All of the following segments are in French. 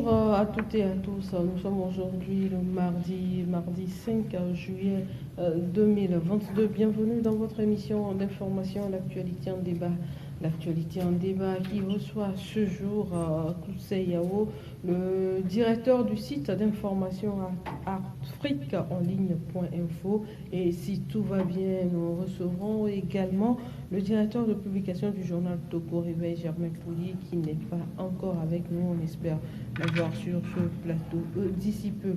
Bonjour à toutes et à tous. Nous sommes aujourd'hui le mardi 5 juillet 2022. Bienvenue dans votre émission d'information, l'actualité en débat. L'actualité en débat qui reçoit ce jour Kousei Yao, le directeur du site d'information afriqueenligne.info. Et si tout va bien, nous recevrons également le directeur de publication du journal Togo Réveil, Germain Poulier, qui n'est pas encore avec nous. On espère l'avoir sur ce plateau d'ici peu.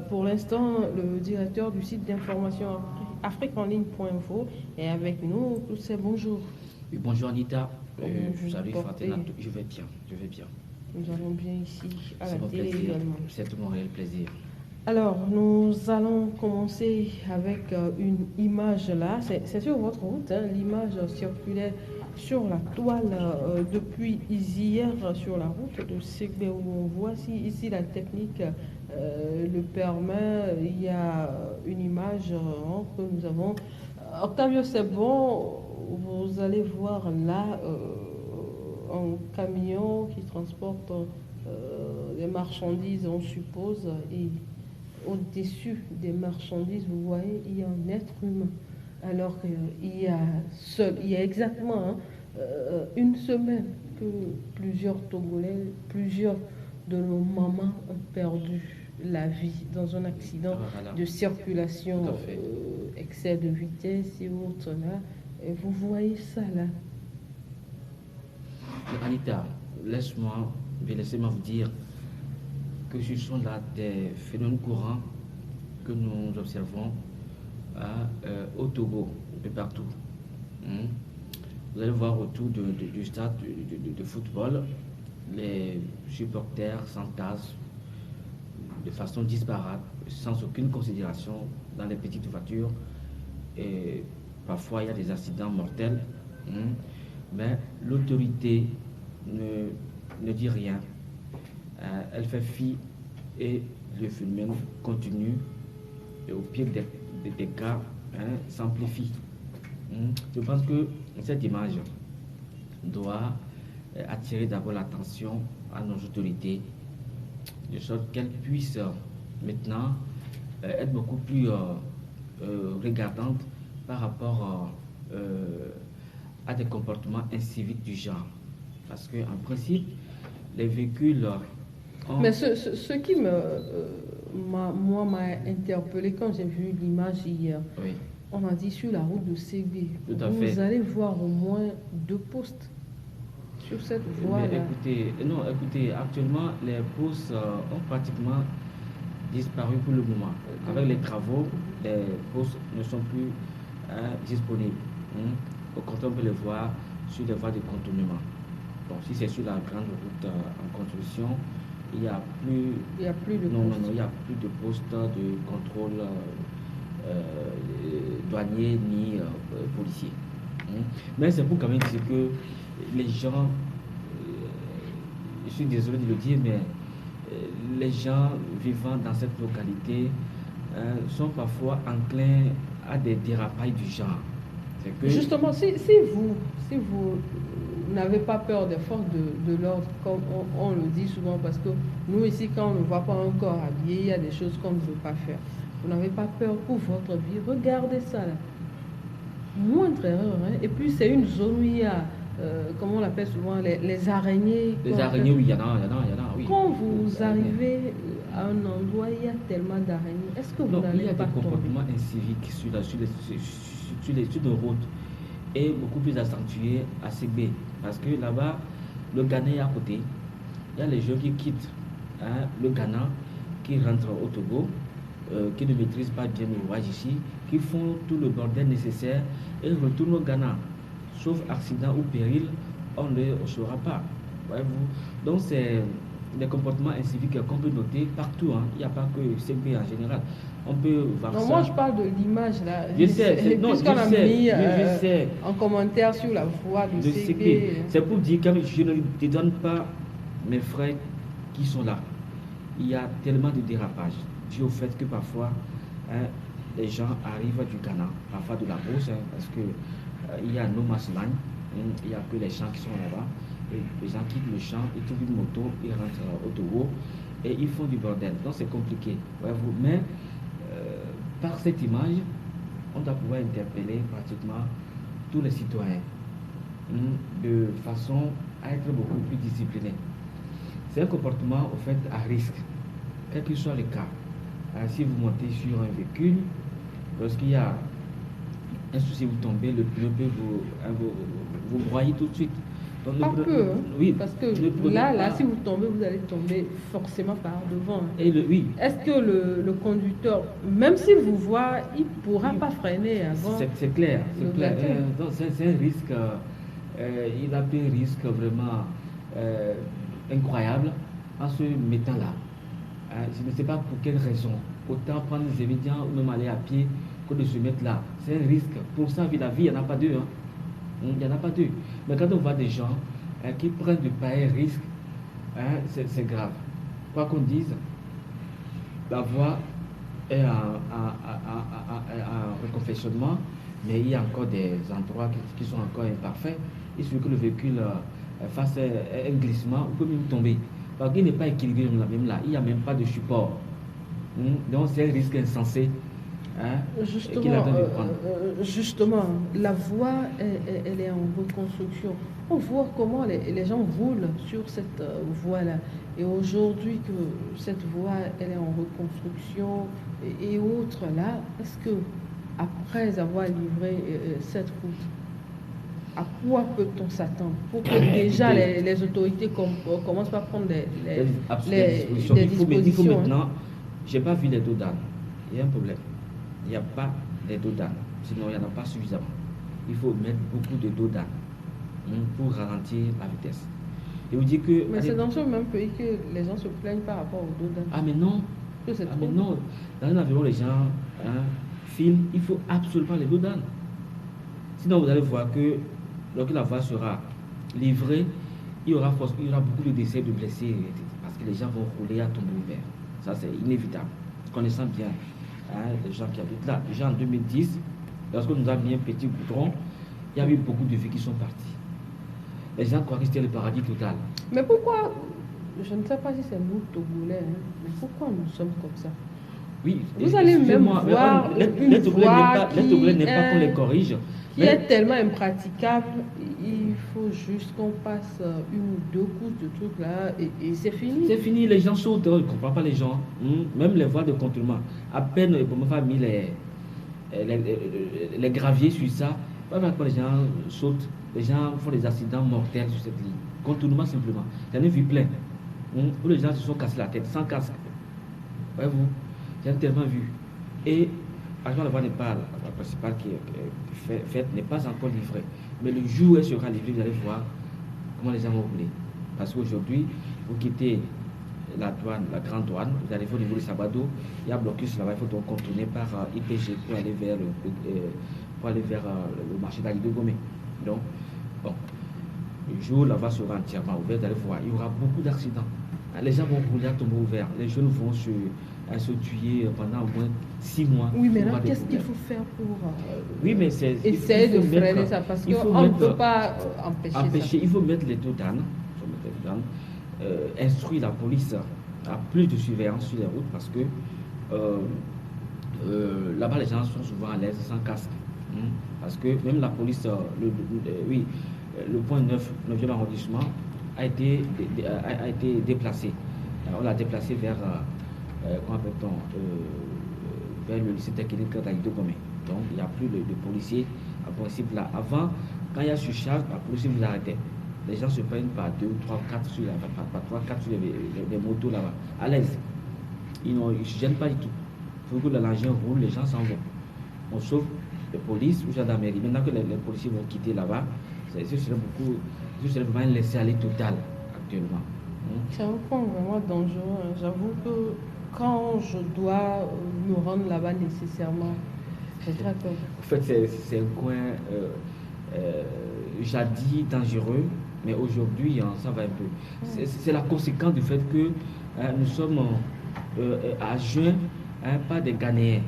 Pour l'instant, le directeur du site d'information afriqueenligne.info est avec nous. Kousei, bonjour. Oui, bonjour Anita. Salut Fatina. Je vais bien. Nous allons bien ici à la télé plaisir. également. C'est tout mon réel plaisir. Alors, nous allons commencer avec une image là. C'est sur votre route. L'image circulait sur la toile depuis hier sur la route de Ségbé où on voit ici la technique le permet. Il y a une image que nous avons. Octavio, c'est bon. Vous allez voir là un camion qui transporte des marchandises, on suppose, et au-dessus des marchandises, vous voyez, il y a un être humain. Alors qu'il y a exactement une semaine que plusieurs Togolais, plusieurs de nos mamans ont perdu la vie dans un accident de circulation, excès de vitesse et autres là. Et vous voyez ça là. Anita, laissez-moi vous dire que ce sont là des phénomènes courants que nous observons au Togo, un peu partout. Vous allez voir autour du stade de football, les supporters s'entassent de façon disparate, sans aucune considération dans les petites voitures. Et parfois, il y a des accidents mortels, mais l'autorité ne dit rien. Elle fait fi et le phénomène continue et au pire des cas, s'amplifie. Je pense que cette image doit attirer d'abord l'attention à nos autorités, de sorte qu'elles puissent maintenant être beaucoup plus regardantes par rapport à des comportements inciviques du genre. Parce qu'en principe, les véhicules ont... Mais ce qui m'a interpellé quand j'ai vu l'image hier, oui. On m'a dit sur la route de Ségbé, vous allez voir au moins 2 postes sur cette voie-là. Écoutez, actuellement, les postes ont pratiquement disparu pour le moment. Avec les travaux, les postes ne sont plus disponibles. Au contraire, on peut les voir sur les voies de contournement. Bon, si c'est sur la grande route en construction, il n'y a plus de postes de contrôle douanier ni policier. Mais c'est pour quand même dire que les gens, je suis désolé de le dire, mais les gens vivant dans cette localité sont parfois enclins à des dérapailles du genre. Que justement, si vous n'avez pas peur des forces de l'ordre, comme on le dit souvent, parce que nous ici, quand on ne voit pas un corps habillé, il y a des choses qu'on ne veut pas faire. Vous n'avez pas peur pour votre vie, regardez ça là. Moindre erreur, et puis c'est une zone où il y a, comment on l'appelle souvent, les araignées. Les araignées, oui, il y en a, oui. Quand vous arrivez à un endroit, il y a tellement d'araignées. Est-ce que vous n'allez pas tomber? Il y a des comportements inciviques sur les routes et beaucoup plus accentués à Ségbé. Parce que là-bas, le Ghana est à côté. Il y a les gens qui quittent le Ghana, qui rentrent au Togo, qui ne maîtrisent pas bien le voyage ici, qui font tout le bordel nécessaire et retournent au Ghana. Sauf accident ou péril, on ne le saura pas. Voyez-vous. Donc c'est des comportements inciviques qu'on peut noter partout. Il n'y a pas que Ségbé en général. On peut voir ça. Moi je parle de l'image là. Je sais. En commentaire sur la voie de Ségbé. C'est pour dire que je ne dédonne pas mes frères qui sont là. Il y a tellement de dérapages dû au fait que parfois les gens arrivent du Ghana, parfois de la Beauce, parce que il y a No Man's Land, il n'y a que les champs qui sont là-bas. Et les gens quittent le champ, ils trouvent une moto, ils rentrent au Togo et ils font du bordel. Donc c'est compliqué. Voyez-vous. Mais par cette image, on doit pouvoir interpeller pratiquement tous les citoyens de façon à être beaucoup plus disciplinés. C'est un comportement au fait à risque, quel que soit le cas. Si vous montez sur un véhicule, lorsqu'il y a un souci, vous tombez, le pneu peut vous broyer tout de suite. Donc, Pas que, oui, parce que là, si vous tombez, vous allez tomber forcément par devant. Et oui. Est-ce que le conducteur, même s'il vous voit, il ne pourra pas freiner avant? C'est clair, c'est clair. Donc c'est un risque, il a pris un risque vraiment incroyable en se mettant là. Je ne sais pas pour quelle raison. Autant prendre des étudiants ou même aller à pied que de se mettre là. C'est un risque. Pour ça, la vie, il n'y en a pas deux. Il n'y en a pas deux. Mais quand on voit des gens qui prennent de pareils risques, c'est grave. Quoi qu'on dise, la voie est en reconfectionnement, mais il y a encore des endroits qui sont encore imparfaits. Il suffit que le véhicule fasse un glissement ou peut même tomber. Parce qu'il n'est pas équilibré même là. Il n'y a même pas de support. Donc c'est un risque insensé. Justement, la voie, elle est en reconstruction. On voit comment les gens roulent sur cette voie-là. Et aujourd'hui que cette voie, elle est en reconstruction et autres là, est-ce que après avoir livré cette route, à quoi peut-on s'attendre pour que déjà les autorités commencent par prendre des dispositions? Il faut maintenant, je n'ai pas vu les dos d'âne. Il y a un problème. Il n'y a pas de dos d'âne. Sinon, il n'y en a pas suffisamment. Il faut mettre beaucoup de dos d'âne pour ralentir la vitesse. Et vous dites que. Mais c'est dans ce même pays que les gens se plaignent par rapport au dos d'âne. Ah, mais non. Mais non. Dans un avion, les gens filment. Il faut absolument les dos d'âne. Sinon, vous allez voir que lorsque la voie sera livrée, il y aura beaucoup de décès, de blessés, parce que les gens vont rouler à tombeau ouvert. Ça, c'est inévitable. Connaissant bien les gens qui habitent là. Déjà en 2010, lorsque nous avons mis un petit goudron, il y a eu beaucoup de vies qui sont parties. Les gens croient que c'était le paradis total. Mais pourquoi, je ne sais pas si c'est nous, Togolais, mais pourquoi nous sommes comme ça? Oui, vous allez même voir une voie Togolais n'est pas qu'on les corrige. Qui est tellement impraticable, il faut juste qu'on passe une ou deux couches de trucs là et c'est fini. C'est fini, les gens sautent, on ne comprend pas les gens. Même les voies de contournement. À peine pour me faire mis les graviers sur ça, pas quand les gens sautent, les gens font des accidents mortels sur cette ligne. Contournement simplement. J'en ai vu plein. Où les gens se sont cassés la tête sans casque. Voyez-vous, j'en ai tellement vu. Et actuellement, la voie n'est pas, la principale qui est faite n'est pas encore livrée. Mais le jour où elle sera livrée, vous allez voir comment les gens vont rouler. Parce qu'aujourd'hui, vous quittez la douane, la grande douane, vous allez au niveau de Sabado, il y a un blocus là-bas, il faut donc contourner par IPG pour aller vers le marché d'Ali de Gomé. Donc, bon, le jour où la voie sera entièrement ouverte, vous allez voir, il y aura beaucoup d'accidents. Les gens vont rouler à tombeau ouvert, les jeunes vont se tuer pendant au moins 6 mois. Oui, mais là, qu'est-ce qu'il faut faire pour essayer de freiner ça? Parce qu'on ne peut pas empêcher ça. Il faut mettre les dos d'âne, instruire la police à plus de surveillance sur les routes parce que là-bas, les gens sont souvent à l'aise sans casque. Parce que même la police, le point 9e arrondissement a été déplacé. Alors, on l'a déplacé vers vers le lycée technique d'Aïdo Gomé. Donc il n'y a plus de policiers à principe là. Avant, quand il y a surcharge, la police vous arrêtait. Les gens se prennent par 2 ou 3, 4 sur les motos là-bas, à l'aise. Ils ne se gênent pas du tout. Il faut que l'engin roule, les gens s'en vont. On sauve les polices ou gendarmerie. Maintenant que les policiers vont quitter là-bas, ce serait vraiment un laisser-aller total actuellement. C'est un point vraiment dangereux. J'avoue que quand je dois me rendre là-bas nécessairement, j'ai très peur. En fait, c'est un coin jadis dangereux, mais aujourd'hui, ça va un peu. C'est la conséquence du fait que nous sommes à juin par des Ghanéens.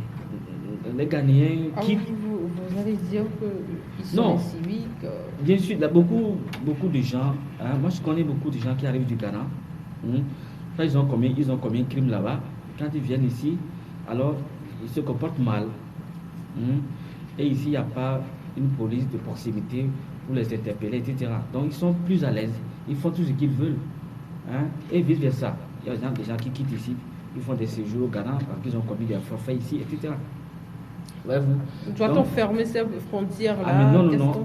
Les Ghanéens quittent. Vous allez dire qu'ils sont Non. des civiques. Bien sûr, il y a beaucoup de gens. Moi, je connais beaucoup de gens qui arrivent du Ghana. Quand ils ont commis un crime là-bas. Quand ils viennent ici, alors ils se comportent mal. Et ici, il n'y a pas une police de proximité pour les interpeller, etc. Donc, ils sont plus à l'aise. Ils font tout ce qu'ils veulent. Et vice-versa. Il y a des gens qui quittent ici. Ils font des séjours au Ghana parce qu'ils ont commis des forfaits ici, etc. Doit-on fermer ces frontières-là?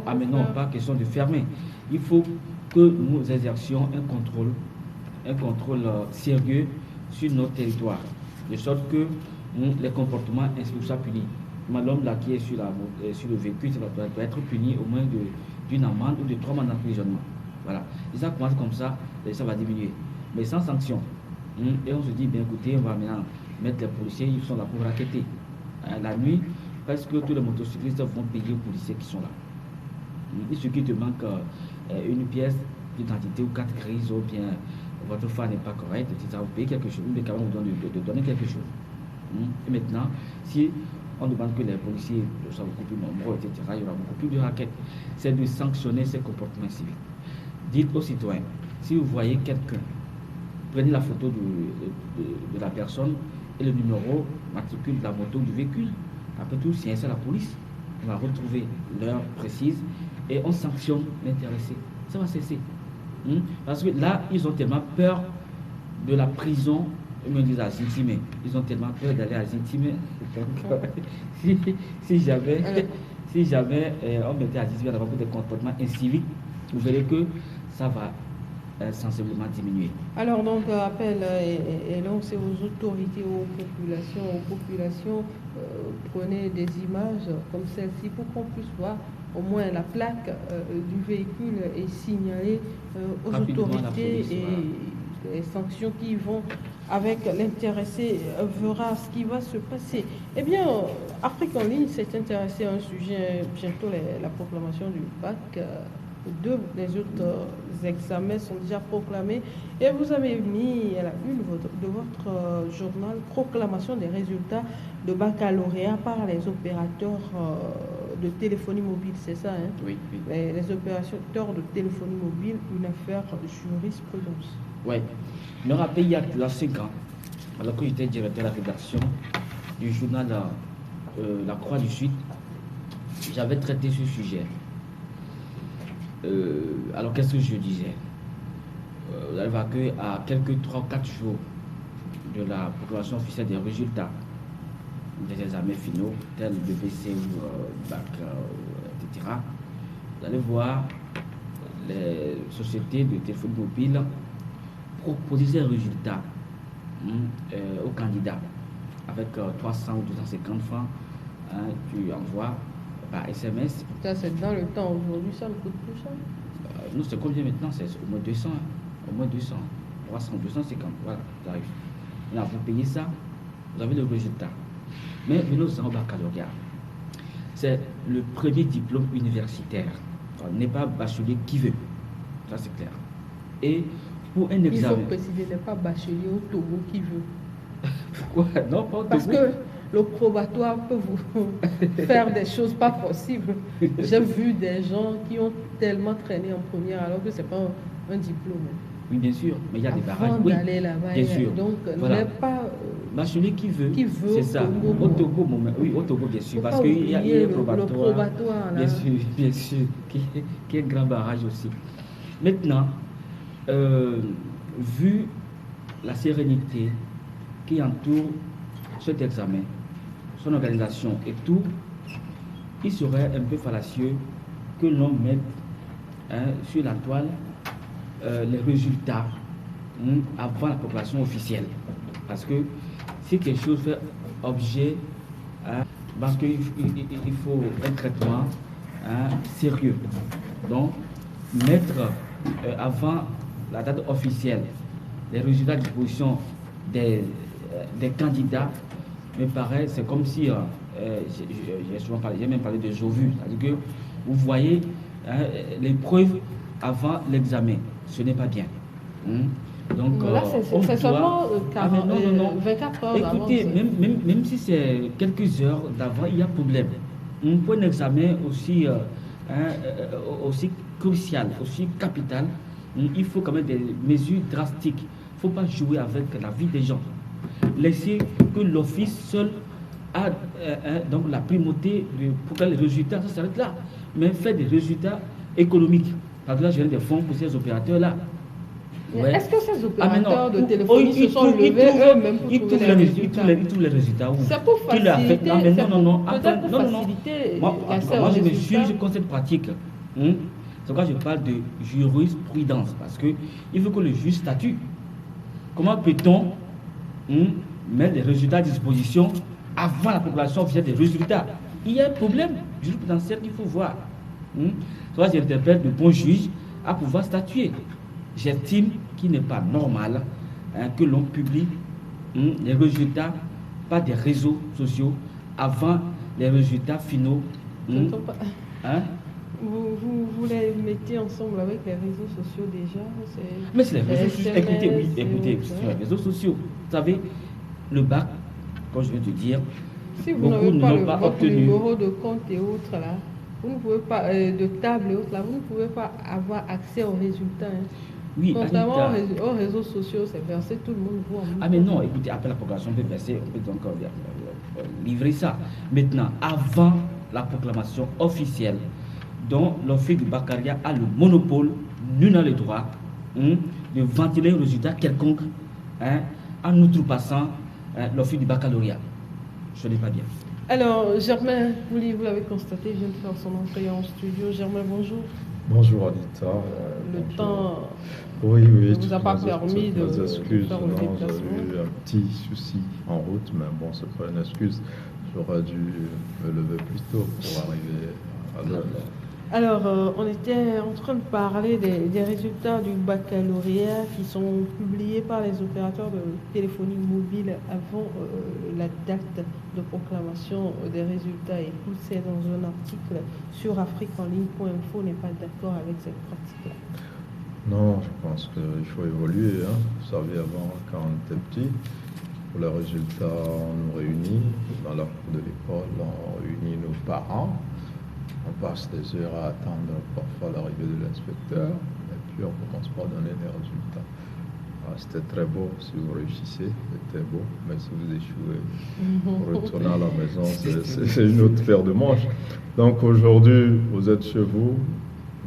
Ah mais non, pas question de fermer. Il faut que nous exercions un contrôle sérieux sur notre territoire, de sorte que les comportements ainsi soient punis. L'homme là qui est sur le véhicule, ça doit être puni au moins d'une amende ou de 3 mois d'emprisonnement. Voilà. Et ça commence comme ça va diminuer. Mais sans sanction. Et on se dit, bien écoutez, on va maintenant mettre les policiers, ils sont là pour raqueter. La nuit, presque tous les motocyclistes vont payer aux policiers qui sont là. Il suffit qu'il te manque une pièce d'identité ou 4 crises, ou bien votre phare n'est pas correct, etc. Vous payez quelque chose, mais quand même vous de donner quelque chose. Et maintenant, si on demande que les policiers soient beaucoup plus nombreux, etc., il y aura beaucoup plus de raquettes. C'est de sanctionner ces comportements civiques. Dites aux citoyens, si vous voyez quelqu'un, prenez la photo de la personne et le numéro matricule de la moto du véhicule. Après tout, si c'est la police, on va retrouver l'heure précise et on sanctionne l'intéressé. Ça va cesser. Parce que là, ils ont tellement peur de la prison, ils me disent à Zintimé. Ils ont tellement peur d'aller à Zintimé. Si jamais on mettait à Zintimé d'avoir des comportements inciviques, vous verrez que ça va sensiblement diminuer. Alors donc appel est lancé aux autorités, aux populations, prenez des images comme celle-ci pour qu'on puisse voir au moins la plaque du véhicule et signaler aux autorités police, et les sanctions qui vont avec l'intéressé verra ce qui va se passer. Eh bien, Afrique en ligne s'est intéressé à un sujet, bientôt la proclamation du bac. Les autres examens sont déjà proclamés et vous avez mis à la une de votre journal proclamation des résultats de baccalauréat par les opérateurs de téléphonie mobile, c'est ça, hein? Oui. Les opérateurs de téléphonie mobile, une affaire jurisprudence. Oui. Je me rappelle il y a 5 ans, alors que j'étais directeur de la rédaction du journal La Croix du Sud, j'avais traité ce sujet. Alors qu'est-ce que je disais? Vous allez voir qu'à quelques 3-4 jours de la proclamation officielle des résultats des examens finaux, tels le BC ou BAC, etc., vous allez voir les sociétés de téléphonie mobile proposer ces résultats aux candidats avec 300 ou 250 francs. Tu envoies par SMS. Ça, c'est dans le temps. Aujourd'hui, ça me coûte plus cher. Non, c'est combien maintenant? C'est au moins 200. Au moins 200. 300, 250. Voilà, ça arrive. Là, vous payez ça, vous avez le résultat. Mais venons-en au baccalauréat. C'est le premier diplôme universitaire. On n'est pas bachelier qui veut. Ça, c'est clair. Et pour un examen. Il faut préciser, n'est pas bachelier au Togo qui veut. Pourquoi? Non, pas au Togo. Parce que le probatoire peut vous faire des choses pas possibles. J'ai vu des gens qui ont tellement traîné en première alors que ce n'est pas un diplôme. Oui, bien sûr, mais il y a des barrages. Avant d'aller là-bas, bien sûr. Donc, voilà. N'est pas. Bachelier qui veut. C'est ça. Togo, au Togo, oui, au Togo, bien sûr. Parce qu'il y a un probatoire. Le probatoire, là. Bien sûr, qui est un grand barrage aussi. Maintenant, vu la sérénité qui entoure cet examen, son organisation et tout, il serait un peu fallacieux que l'on mette sur la toile les résultats avant la proclamation officielle. Parce que si quelque chose fait objet, parce qu'il faut un traitement sérieux. Donc, mettre avant la date officielle les résultats de disposition des candidats, me paraît, c'est comme si, j'ai même parlé de Jovu, c'est-à-dire que vous voyez l'épreuve avant l'examen, ce n'est pas bien. Donc, là, c'est seulement 24 heures. Écoutez, même si c'est quelques heures d'avant, il y a problème. pour un examen aussi, aussi crucial, aussi capital, il faut quand même des mesures drastiques. Il ne faut pas jouer avec la vie des gens. Laisser que l'office seul a donc la primauté pour que les résultats, ça s'arrête là. Mais faire des résultats économiques. Parce que là, j'ai des fonds pour ces opérateurs-là. Ouais. Est-ce que ces opérateurs de téléphonie se sont levés eux-mêmes pour trouver les résultats? Ils trouvent les résultats. C'est pour faciliter, peut-être pour faciliter l'accès aux résultats. Je connais cette pratique. C'est pourquoi je parle de jurisprudence. Parce qu'il faut que le juge statue. Comment peut-on mettre les résultats à disposition avant la population officielle des résultats? Il y a un problème jurisprudentiel qu'il faut voir. Soit j'interpelle le bon juge à pouvoir statuer. J'estime qu'il n'est pas normal que l'on publie les résultats par des réseaux sociaux avant les résultats finaux. Vous les mettez ensemble avec les réseaux sociaux déjà? Mais c'est les réseaux sociaux. Écoutez, c'est les réseaux sociaux. Vous savez, le bac, comme je viens de dire, si vous n'avez pas votre numéro de compte et autres là, vous ne pouvez pas, de table et autres là, vous ne pouvez pas avoir accès aux résultats. Oui, contrairement aux réseaux sociaux, c'est versé, tout le monde voit. Mais non, écoutez, après la proclamation, on peut verser, on peut donc livrer ça. Maintenant, avant la proclamation officielle, dont l'Office du baccalauréat a le monopole, nul n'a le droit de ventiler un résultat quelconque en outrepassant l'Office du baccalauréat. Je ne dis pas bien. Alors, Germain, vous l'avez constaté, vient de faire son entrée en studio. Germain, bonjour. Bonjour Anita. Le temps ne vous a pas permis de faire le déplacement. J'ai eu un petit souci en route, mais bon, c'est pas une excuse. J'aurais dû me lever plus tôt pour arriver à l'heure. Alors, on était en train de parler des résultats du baccalauréat qui sont publiés par les opérateurs de téléphonie mobile avant la date de proclamation des résultats. Et tout c'est dans un article sur afriqueenligne.info n'est pas d'accord avec cette pratique-là. Non, je pense qu'il faut évoluer. Vous savez, avant, quand on était petit, pour les résultats, on nous réunit dans la cour de l'école, on réunit nos parents. On passe des heures à attendre parfois l'arrivée de l'inspecteur, et puis on commence par donner les résultats. C'était très beau si vous réussissez, c'était beau, mais si vous échouez, retourner à la maison, c'est une autre paire de manches. Donc aujourd'hui, vous êtes chez vous,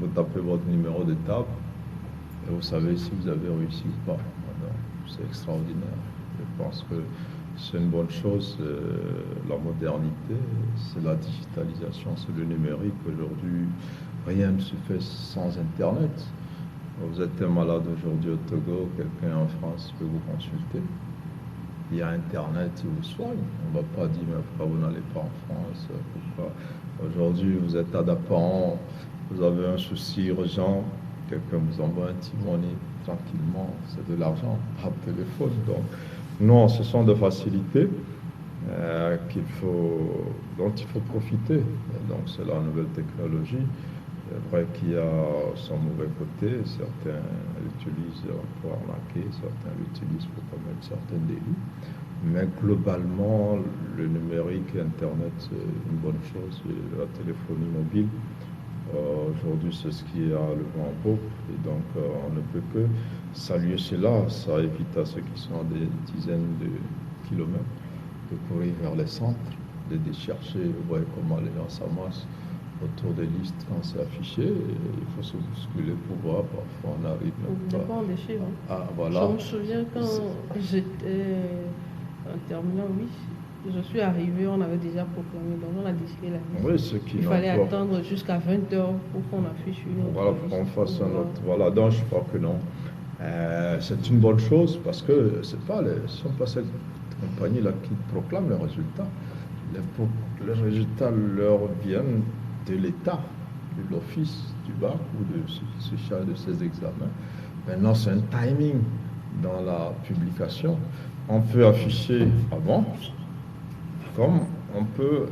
vous tapez votre numéro de table, et vous savez si vous avez réussi ou pas. C'est extraordinaire. Je pense que c'est une bonne chose, la modernité, c'est la digitalisation, c'est le numérique. Aujourd'hui, rien ne se fait sans Internet. Vous êtes un malade aujourd'hui au Togo, quelqu'un en France peut vous consulter. Il y a Internet, il vous soigne. On ne va pas dire, mais pourquoi vous n'allez pas en France? Pourquoi aujourd'hui vous êtes à Dapan, vous avez un souci urgent, quelqu'un vous envoie un petit money tranquillement, c'est de l'argent par téléphone. Donc, non, ce sont des facilités dont il faut profiter. Et donc, c'est la nouvelle technologie. C'est vrai qu'il y a son mauvais côté. Certains l'utilisent pour arnaquer, certains l'utilisent pour commettre certains délits. Mais globalement, le numérique et Internet, c'est une bonne chose. Et la téléphonie mobile, aujourd'hui, c'est ce qui a le vent en poupe. Et donc, on ne peut que saluer cela. Ça évite à ceux qui sont à des dizaines de kilomètres de courir vers les centres, de chercher. Vous voyez comment les gens s'amassent autour des listes quand c'est affiché. Et il faut se bousculer pour voir. Parfois, on arrive même pas. Dépend des chiffres. Voilà. Je me souviens quand j'étais en terminant, oui. Je suis arrivé, on avait déjà proclamé, donc on a décidé la liste. Oui, il fallait attendre jusqu'à 20h pour qu'on affiche une autre. Voilà, pour qu'on fasse un autre. Voilà, donc je crois que non. C'est une bonne chose parce que ce ne sont pas ces compagnies-là qui proclament les résultats. Les résultats leur viennent de l'État, de l'office du bac ou de ceux qui se chargent de ces examens. Maintenant, c'est un timing dans la publication. On peut afficher avant, comme on peut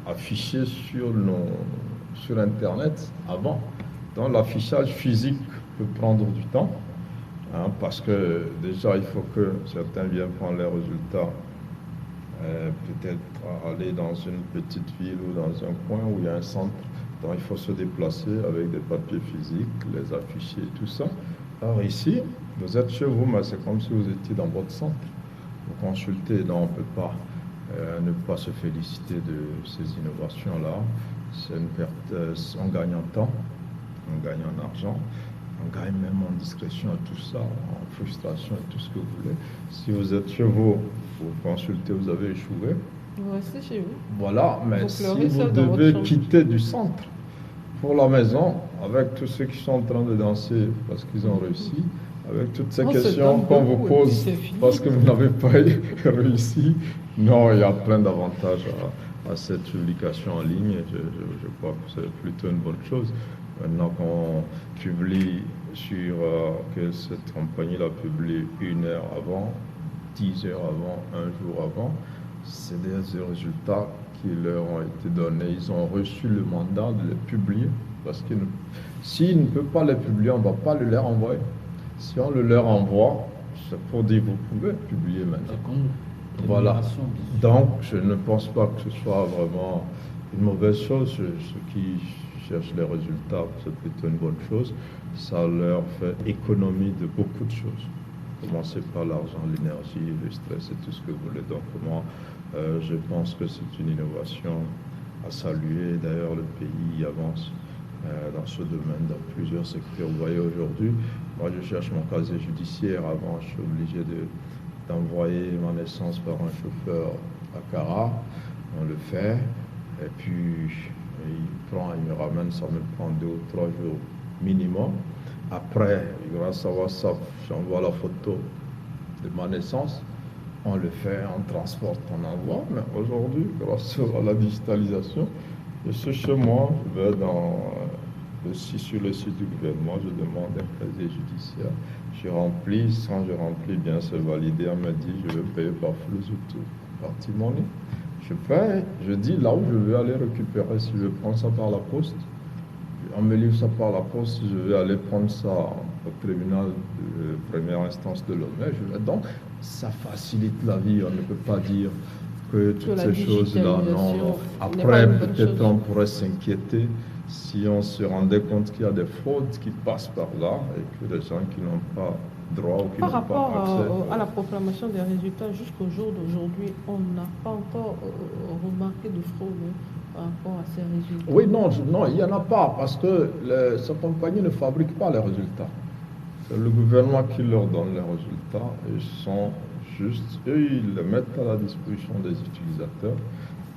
afficher sur Internet avant. Donc l'affichage physique peut prendre du temps, parce que déjà il faut que certains viennent prendre les résultats peut-être aller dans une petite ville ou dans un coin où il y a un centre. Donc il faut se déplacer avec des papiers physiques, les afficher, tout ça. Alors ici, vous êtes chez vous, mais c'est comme si vous étiez dans votre centre. Vous consultez, donc on ne peut pas ne pas se féliciter de ces innovations-là. C'est une perte, on gagne en temps, on gagne en argent, on gagne même en discrétion et tout ça, en frustration et tout ce que vous voulez. Si vous êtes chez vous, vous consultez, vous avez échoué. Vous restez chez vous. Voilà, mais Vous si pleurez vous seul dans votre devez chambre. quitter du centre pour la maison, avec tous ceux qui sont en train de danser parce qu'ils ont réussi, avec toutes ces On se questions donne qu'on vous beaucoup et puis pose c'est fini. parce que vous n'avez pas réussi, non, il y a plein d'avantages à cette publication en ligne. Je crois que c'est plutôt une bonne chose. Maintenant qu'on publie sur que cette compagnie-là publie 1 heure avant, 10 heures avant, 1 jour avant, c'est des résultats qui leur ont été donnés. Ils ont reçu le mandat de les publier parce que s'ils ne peuvent pas les publier, on ne va pas le leur envoyer. Si on le leur envoie, c'est pour dire vous pouvez publier maintenant. Voilà. Donc, je ne pense pas que ce soit vraiment une mauvaise chose. Ceux qui cherchent les résultats, c'est plutôt une bonne chose. Ça leur fait économie de beaucoup de choses. Commencez par l'argent, l'énergie, le stress et tout ce que vous voulez. Donc, moi, je pense que c'est une innovation à saluer. D'ailleurs, le pays avance dans ce domaine, dans plusieurs secteurs. Vous voyez, aujourd'hui, moi, je cherche mon casier judiciaire. Avant, je suis obligé d'envoyer ma naissance par un chauffeur à Cara. On le fait. Et puis, il me ramène, ça me prend 2 ou 3 jours minimum. Après, grâce à WhatsApp, j'envoie la photo de ma naissance. On le fait, on transporte, on envoie. Mais aujourd'hui, grâce à la digitalisation, je suis chez moi, je vais sur le site du gouvernement, je demande un casier judiciaire. Je remplis, quand je remplis, bien c'est validé, on me dit je vais payer par flux ou tout, partie monnaie. Je paye, je dis là où je veux aller récupérer, si je prends ça par la poste, on me livre ça par la poste, si je vais aller prendre ça au tribunal de première instance de Lomé, donc ça facilite la vie, on ne peut pas dire que toutes ces choses-là, non. Après, peut-être on pourrait s'inquiéter si on se rendait compte qu'il y a des fraudes qui passent par là et que les gens qui n'ont pas droit ou qui n'ont pas accès. Par rapport à la proclamation des résultats, jusqu'au jour d'aujourd'hui, on n'a pas encore remarqué de fraude par rapport à ces résultats. Oui, non, il n'y en a pas parce que ces compagnies ne fabriquent pas les résultats. C'est le gouvernement qui leur donne les résultats. Ils sont juste, eux, ils les mettent à la disposition des utilisateurs.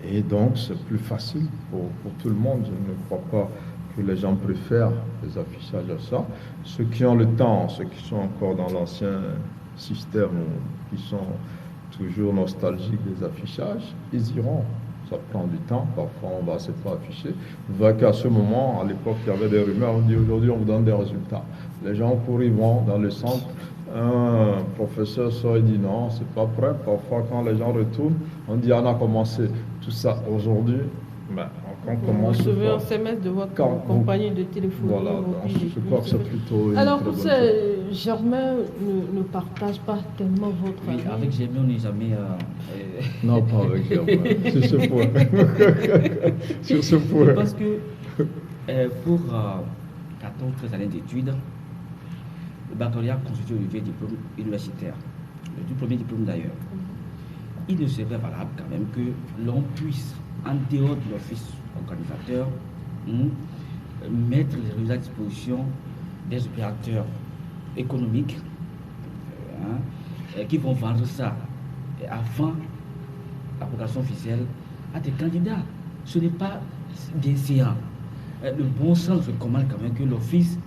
Et donc, c'est plus facile pour tout le monde. Je ne crois pas que les gens préfèrent les affichages à ça. Ceux qui ont le temps, ceux qui sont encore dans l'ancien système, qui sont toujours nostalgiques des affichages, ils iront. Ça prend du temps, parfois on va se faire afficher. Vous voyez qu'à ce moment, à l'époque, il y avait des rumeurs, on dit aujourd'hui on vous donne des résultats. Les gens courent, ils vont dans le centre. Un professeur sort et dit non, c'est pas prêt. Parfois, quand les gens retournent, on dit on a commencé. Tout ça aujourd'hui, on commence. Vous recevez un SMS de votre compagnie de téléphonie. Voilà, je crois que c'est plutôt. Alors, Germain ne partage pas tellement votre avis. Oui, avec Germain, on n'est jamais. Non, pas avec Germain. Sur ce point. Sur ce point. Parce que pour 14 années d'études, le baccalauréat constitue le vieux diplôme universitaire, le premier diplôme d'ailleurs. Il ne serait valable quand même que l'on puisse, en dehors de l'office organisateur, mettre les résultats à disposition des opérateurs économiques qui vont vendre ça avant l'application officielle à des candidats. Ce n'est pas bien séant. Le bon sens recommande quand même que l'office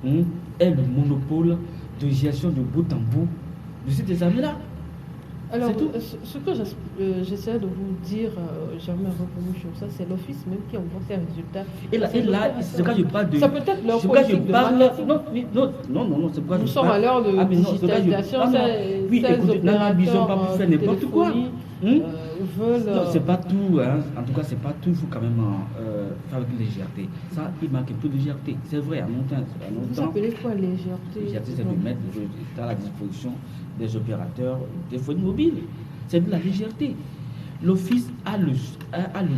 ait le monopole de gestion de bout en bout de ces examens-là. Alors, ce que j'essaie de vous dire, jamais revenu sur ça, c'est l'office même qui envoie ses résultats. Et là, c'est quand je parle de. Ça peut être leur politique de marketing. Non, c'est quoi. Nous sommes à l'heure de digitalisation. Oui, écoutez, ils n'ont pas pu faire n'importe quoi. Non, c'est pas tout, en tout cas, c'est pas tout, il faut quand même faire avec légèreté. Ça, il manque un peu de légèreté, c'est vrai, à mon temps. Vous appelez quoi légèreté? Légèreté, c'est de mettre à la disposition des opérateurs des téléphonie mobile. C'est de la légèreté. l'office a le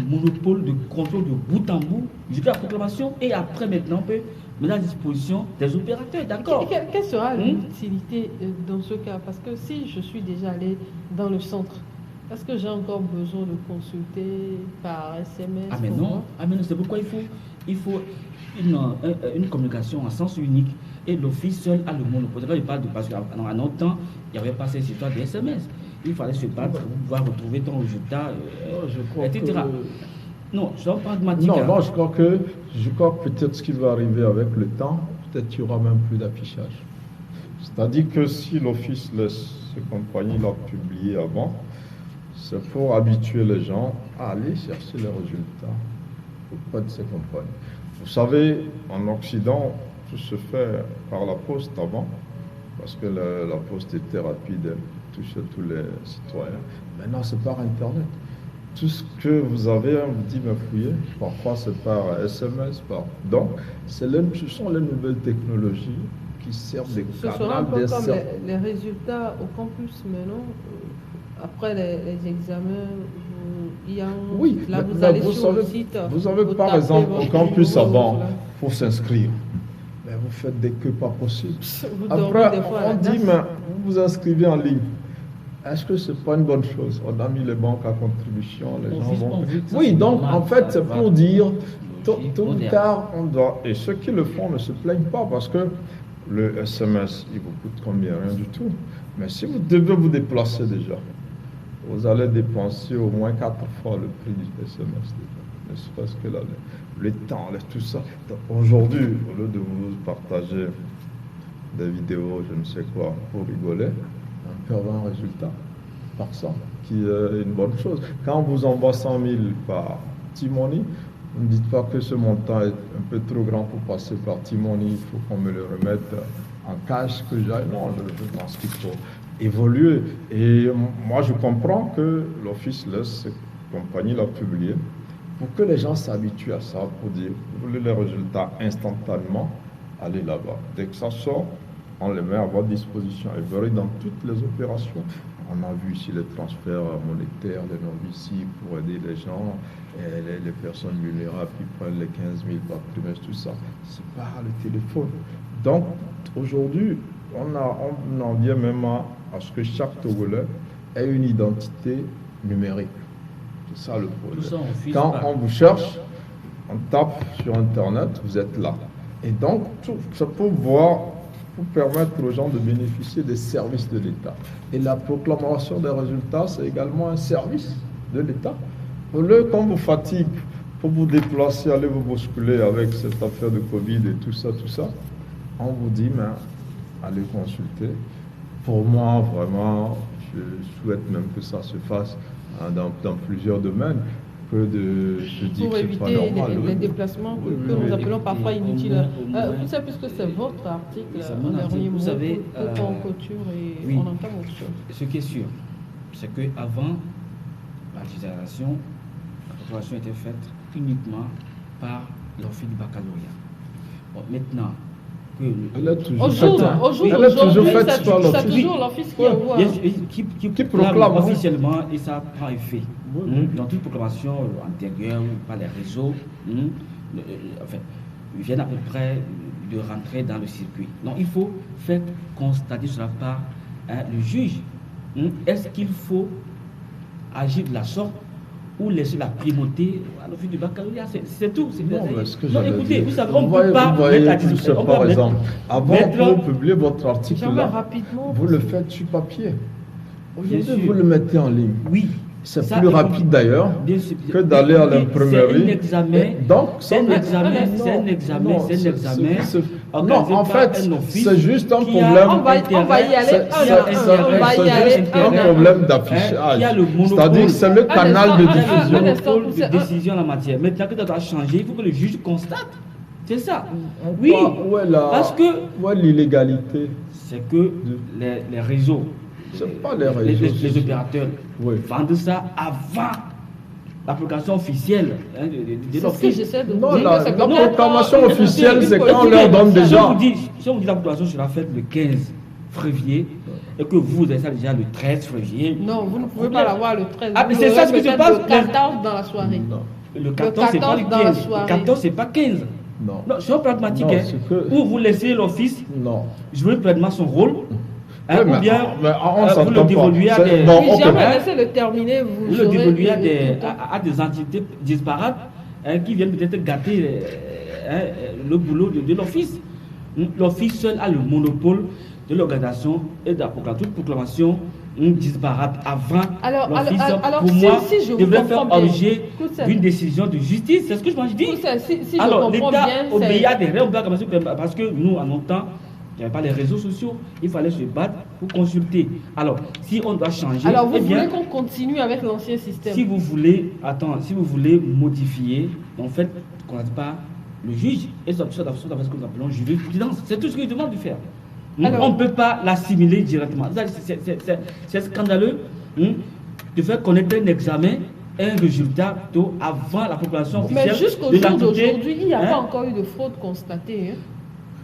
monopole de contrôle de bout en bout jusqu'à la proclamation et après maintenant on peut mettre à disposition des opérateurs, d'accord. Quelle sera l'utilité dans ce cas? Parce que si je suis déjà allé dans le centre, est-ce que j'ai encore besoin de consulter par SMS? Ah mais non, c'est pourquoi il faut une communication en sens unique et l'office seul a le monopole. Quand je parle de parce qu'à un autre temps, il n'y avait pas cette histoire des SMS. Il fallait se battre pour pouvoir retrouver ton résultat, etc. Non, je suis pragmatique. Non, je crois que peut-être ce qui va arriver avec le temps, peut-être qu'il n'y aura même plus d'affichage. C'est-à-dire que si l'office laisse ces compagnies là publier avant, c'est pour habituer les gens à aller chercher les résultats auprès de ces compagnies. Vous savez, en Occident, tout se fait par la poste avant, parce que la poste était rapide, elle touchait tous les citoyens. Maintenant, c'est par Internet. Tout ce que vous avez, on vous dit, mais fouillez. Parfois, c'est par SMS. Donc, ce sont les nouvelles technologies qui servent des canaux. Ce sera un peu comme les résultats au campus maintenant. Après les examens, oui, là, vous allez sur le site. Vous avez par exemple au campus avant, pour s'inscrire. Mais vous faites des queues pas possibles. Après, on dit, mais vous vous inscrivez en ligne. Est-ce que ce n'est pas une bonne chose? On a mis les banques à contribution, les gens vont... Oui, donc en fait, c'est pour dire, tôt ou tard, on doit... Et ceux qui le font ne se plaignent pas parce que le SMS, il vous coûte combien? Rien du tout. Mais si vous devez vous déplacer déjà, vous allez dépenser au moins 4 fois le prix du SMS déjà. Ne serait-ce que le temps, tout ça. Aujourd'hui, au lieu de vous partager des vidéos, je ne sais quoi, pour rigoler, on peut avoir un résultat par ça, qui est une bonne chose. Quand on vous envoie 100 000 par T-Money, ne dites pas que ce montant est un peu trop grand pour passer par T-Money, il faut qu'on me le remette en cash, que j'aille. Non, je pense qu'il faut évoluer. Et moi, je comprends que l'Office laisse ces compagnies-là publier pour que les gens s'habituent à ça, pour dire, vous voulez les résultats instantanément, allez là-bas. Dès que ça sort, on les met à votre disposition. Et vous verrez dans toutes les opérations. On a vu ici les transferts monétaires, les novices pour aider les gens, et les personnes vulnérables qui prennent les 15 000 par trimestre, tout ça. C'est par le téléphone. Donc, aujourd'hui, on en vient même à ce que chaque Togolais ait une identité numérique. C'est ça le problème. Quand on vous cherche, on tape sur Internet, vous êtes là. Et donc, ça peut pour permettre aux gens de bénéficier des services de l'État. Et la proclamation des résultats, c'est également un service de l'État. Au lieu qu'on vous fatigue pour vous déplacer, aller vous bousculer avec cette affaire de Covid et tout ça, on vous dit, mais allez consulter. Pour moi, vraiment, je souhaite même que ça se fasse dans plusieurs domaines. Que de se dire pour éviter les déplacements que nous appelons parfois inutiles. Vous savez, puisque c'est votre article, vous savez, pour qu'on clôture et on entame autre chose. Ce qui est sûr, c'est qu'avant la législation, la proclamation était faite uniquement par l'office du baccalauréat. Bon, maintenant, elle est toujours faite par l'office. C'est toujours l'office qui envoie. Qui proclame officiellement et ça prend effet. Dans toute proclamation antérieure ou par les réseaux, enfin, ils viennent à peu près de rentrer dans le circuit. Donc il faut faire constater cela par le juge. Est-ce qu'il faut agir de la sorte ou laisser la primauté à l'office du baccalauréat? C'est tout. Non, écoutez, vous savez, on ne peut pas mettre à disposition. Par exemple, avant pour publier votre article là, rapidement, vous le faites sur papier. Aujourd'hui, vous le mettez en ligne. Oui. C'est plus rapide d'ailleurs que d'aller à l'imprimerie. C'est un examen. Non, en fait, c'est juste un problème. On va y aller. C'est un problème d'affichage. C'est-à-dire que c'est le canal de décision en la matière. Maintenant que ça doit changer, il faut que le juge constate. C'est ça. Oui. Parce que. Où est l'illégalité? C'est que les réseaux. C'est pas les réseaux. Les opérateurs vendent ça avant l'application officielle de l'office. Non, la proclamation officielle, c'est quand on leur donne déjà. Si on vous dit la proclamation sera faite le 15 février et que vous avez ça déjà le 13 février. Non, vous ne pouvez pas l'avoir le 13. Ah, mais c'est ça ce qui se passe. Le 14 dans la soirée. Non. Le 14, c'est pas le 14 dans la 15. soirée. Le 14, c'est pas 15. Non. Non, c'est pragmatique. Non, Hein. c'est que- Ou vous laissez l'office Non. jouer pleinement son rôle, hein, Oui, ou bien on vous s'entend le pas. dévoluez à C'est- des... bon, Oui, ok. jamais, laissez-le terminer. Vous Vous le aurez dévoluez à le des, temps. à des entités disparates hein, qui viennent peut-être gâter le boulot de l'office. L'office seul a le monopole de l'organisation et de la proclamation disparate avant Alors, l'office. alors, Pour si- moi, si je vous devrait faire comprends bien, objet Coussel. d'une décision de justice. C'est ce que je dis. Coussel, si je Alors, comprends l'État bien, obéit à c'est... des règles, parce que nous, en notre temps, il n'y avait pas les réseaux sociaux, il fallait se battre pour consulter. Alors, si on doit changer, Alors, vous eh bien, voulez qu'on continue avec l'ancien système? si vous voulez, si vous voulez modifier, en fait, qu'on n'a pas le juge, et ça d'avoir ce que nous appelons jurisprudence. C'est tout ce qu'il demande de faire. Alors- On ne peut pas l'assimiler directement. C'est scandaleux de faire connaître un examen, un résultat plutôt avant la population officielle. Mais jusqu'au de jour l'entité, d'aujourd'hui, il n'y a hein, pas encore eu de fraude constatée. Hein.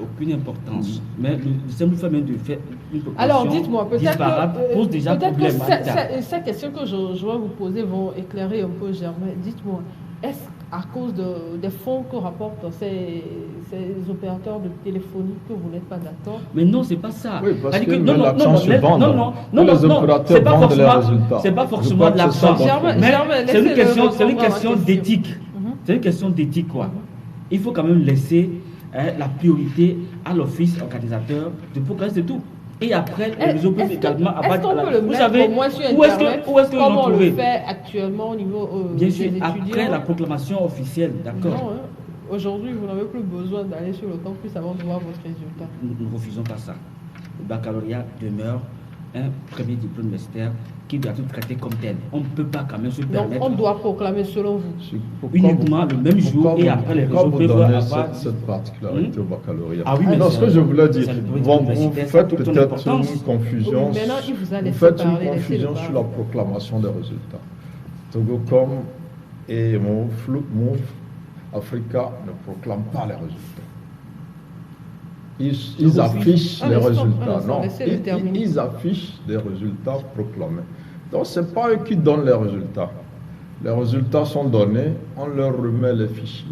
aucune importance. Mais le simple fait même de faire une population Alors, dites-moi, peut-être disparate pose déjà peut-être problème. que ces questions que je vais vous poser vont éclairer un peu Germain. Dites-moi, est-ce à cause des fonds que rapportent ces opérateurs de téléphonie que vous n'êtes pas d'accord? Mais non, c'est pas ça. Oui, parce C'est-à-dire que non, non, l'accent non, se non, vend. non, non, non, Les non, opérateurs c'est pas vendent les forcément, résultats. c'est pas Je forcément crois de que c'est ça l'argent. Germain, Mais Germain, c'est une laissez-le question, c'est une répondre à ma question question. d'éthique. C'est une question d'éthique, quoi. Il faut quand même laisser la priorité à l'office organisateur de programme, c'est tout. Et après, les réseaux peuvent également Est-ce qu'on peut le Vous mettre savez, au moins sur où est-ce Internet que ils comme l'ont on le trouvé? fait actuellement au niveau Bien des sûr, étudiants? après la proclamation officielle, d'accord. Non, hein. Aujourd'hui, vous n'avez plus besoin d'aller sur le campus avant de voir votre résultat. Nous ne refusons pas ça. Le baccalauréat demeure un premier diplôme universitaire qui doit être traité comme tel. On ne peut pas quand même se Donc, permettre on doit proclamer selon vous. uniquement le même jour et après les pourquoi réseaux vous peuvent donnez avoir... cette particularité au baccalauréat? Ah oui, mais non, c'est- ce que je voulais dire, c'est le diplôme vous universitaire, ça a faites toute son peut-être importance. une confusion, Oui, maintenant, il vous a laissé faites parler, une laissez-le confusion parler. sur la proclamation des résultats. Togocom et Move Africa ne proclament pas les résultats. Ils affichent les résultats. Non, laissez-le terminer. ils affichent des résultats proclamés. Donc, ce n'est pas eux qui donnent les résultats. Les résultats sont donnés, on leur remet les fichiers.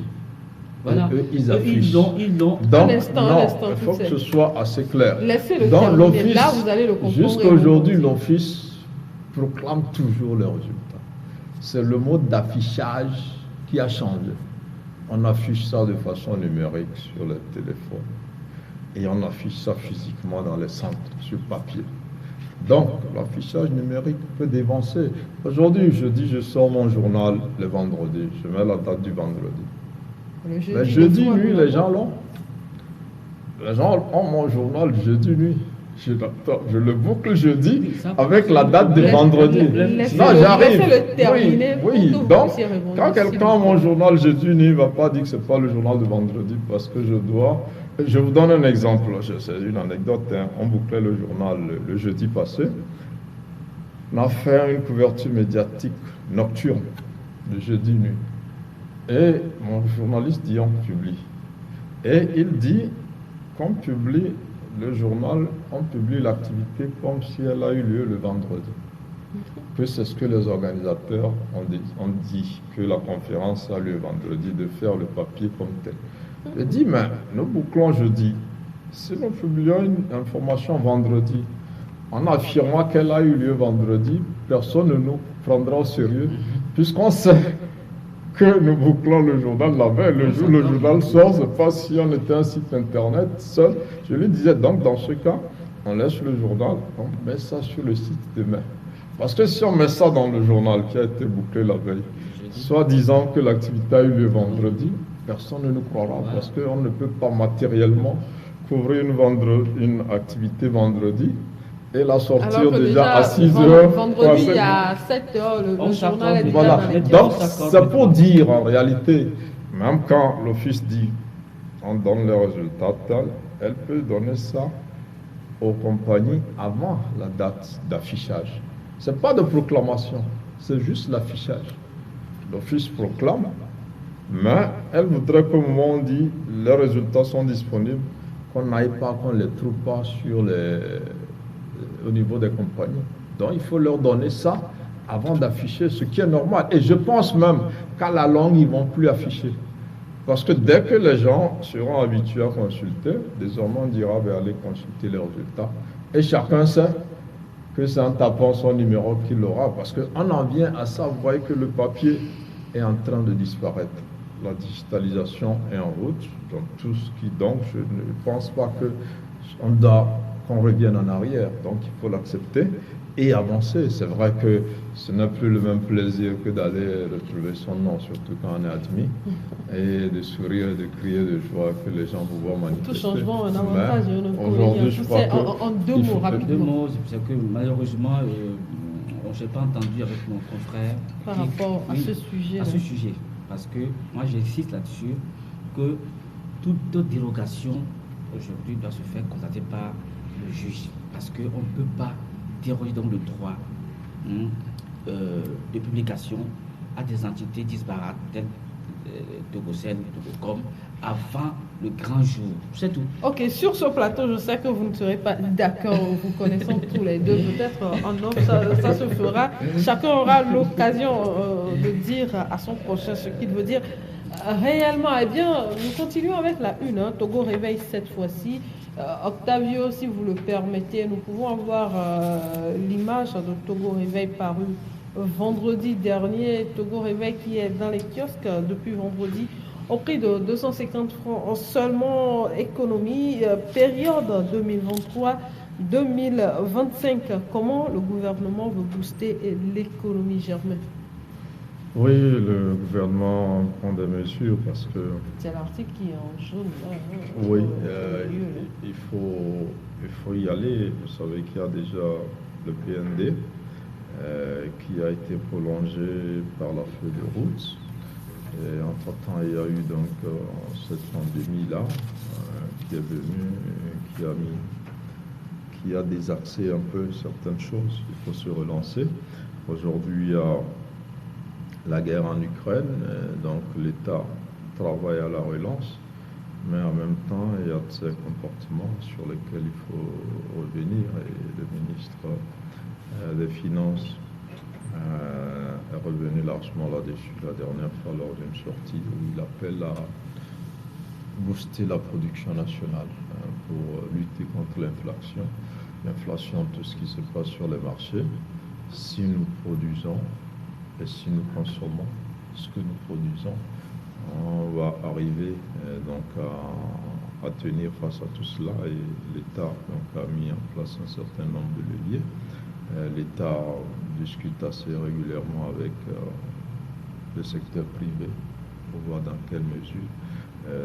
Voilà. Et eux, ils Eux, affichent. ils l'ont. Donc, Un instant, non, tout il faut que seul. ce soit assez clair. Laissez-le Dans terminer. l'office, Là, vous allez le comprendre. jusqu'à et vous aujourd'hui, le dire. l'office proclame toujours les résultats. C'est le mode d'affichage qui a changé. On affiche ça de façon numérique sur le téléphone et on affiche ça physiquement dans les centres sur papier. Donc, l'affichage numérique peut dévancer. Aujourd'hui, je sors mon journal le vendredi, je mets la date du vendredi. Le Mais jeudi des fois, nuit, nous les gens l'avons. l'ont. Les gens ont mon journal jeudi nuit. Je le boucle jeudi Oui, ça, avec la date de Laisse- vendredi. laissez-le- Non, j'arrive. laissez-le terminer pour Oui, que vous donc, puissiez répondre, quand s'il quelqu'un vous a mon plaît. journal jeudi nuit, il ne va pas dire que ce n'est pas le journal de vendredi parce que je dois. Je vous donne un exemple. C'est une anecdote. Hein. On bouclait le journal le jeudi passé. On a fait une couverture médiatique nocturne le jeudi nuit. Et mon journaliste dit on publie. Et il dit qu'on publie le journal, on publie l'activité comme si elle a eu lieu le vendredi. Que c'est ce que les organisateurs ont dit, que la conférence a lieu vendredi, de faire le papier comme tel. Je dis, mais nous bouclons jeudi. Si nous publions une information vendredi, en affirmant qu'elle a eu lieu vendredi, personne ne nous prendra au sérieux, puisqu'on sait que nous bouclons le journal la veille. Le jour où le journal sort, ce n'est pas si on était un site internet seul. Je lui disais donc, dans ce cas, on laisse le journal, on met ça sur le site demain. Parce que si on met ça dans le journal qui a été bouclé la veille, soit disant que l'activité a eu lieu vendredi, personne ne nous croira parce qu'on ne peut pas matériellement couvrir une activité vendredi et la sortir Alors que déjà à 6 heures. Vendredi, il y a 7 heures, le On journal est déjà Voilà. dans les Donc, s'accorde. c'est pour dire en réalité, même quand l'office dit on donne les résultats tels, elle peut donner ça aux compagnies avant la date d'affichage. Ce n'est pas de proclamation, c'est juste l'affichage. L'office proclame, mais elle voudrait qu'au moment où on dit les résultats sont disponibles, qu'on n'aille pas, qu'on ne les trouve pas au niveau des compagnies. Donc il faut leur donner ça avant d'afficher, ce qui est normal. Et je pense même qu'à la longue, ils ne vont plus afficher. Parce que dès que les gens seront habitués à consulter, désormais on dira, allez consulter les résultats. Et chacun sait que c'est en tapant son numéro qu'il l'aura. Parce qu'on en vient à ça, vous voyez que le papier est en train de disparaître. La digitalisation est en route. Donc tout ce qui, donc je ne pense pas qu'on revienne en arrière. Donc il faut l'accepter et avancer. C'est vrai que ce n'est plus le même plaisir que d'aller retrouver son nom, surtout quand on est admis, et de sourire et de crier de joie que les gens vous voient manifester. Tout changement a un avantage. Aujourd'hui, je crois en deux mots, rapidement. Deux mots, c'est que malheureusement, on ne s'est pas entendu avec mon confrère. Par rapport à ce sujet. À ce sujet. Parce que moi, j'insiste là-dessus que toute dérogation aujourd'hui doit se faire constater par le juge. Parce qu'on ne peut pas déroger donc le droit de publication à des entités disparates telles Togocel, Togocom, avant le grand jour. C'est tout. Ok, sur ce plateau, je sais que vous ne serez pas d'accord, vous connaissons tous les deux. Peut-être en off, ça se fera. Chacun aura l'occasion de dire à son prochain ce qu'il veut dire réellement. Eh bien, nous continuons avec la une. Togo réveille cette fois-ci. Octavio, si vous le permettez, nous pouvons avoir l'image de Togo réveil paru vendredi dernier. Togo réveil qui est dans les kiosques depuis vendredi au prix de 250 francs en seulement économie, période 2023-2025. Comment le gouvernement veut booster l'économie, Germain? Oui, le gouvernement prend des mesures parce que... C'est l'article qui est en jaune. Là, oui, il faut y aller. Vous savez qu'il y a déjà le PND qui a été prolongé par la feuille de route. Et entre-temps, il y a eu donc cette pandémie-là qui est venue, qui a désaxé un peu certaines choses. Il faut se relancer. Aujourd'hui, il y a la guerre en Ukraine, donc l'État travaille à la relance, mais en même temps, il y a ces comportements sur lesquels il faut revenir. Et le ministre des Finances est revenu largement là-dessus la dernière fois lors d'une sortie où il appelle à booster la production nationale pour lutter contre l'inflation. L'inflation, tout ce qui se passe sur les marchés. Si nous produisons et si nous consommons ce que nous produisons, on va arriver donc à tenir face à tout cela. Et l'État a mis en place un certain nombre de leviers. L'État discute assez régulièrement avec le secteur privé pour voir dans quelle mesure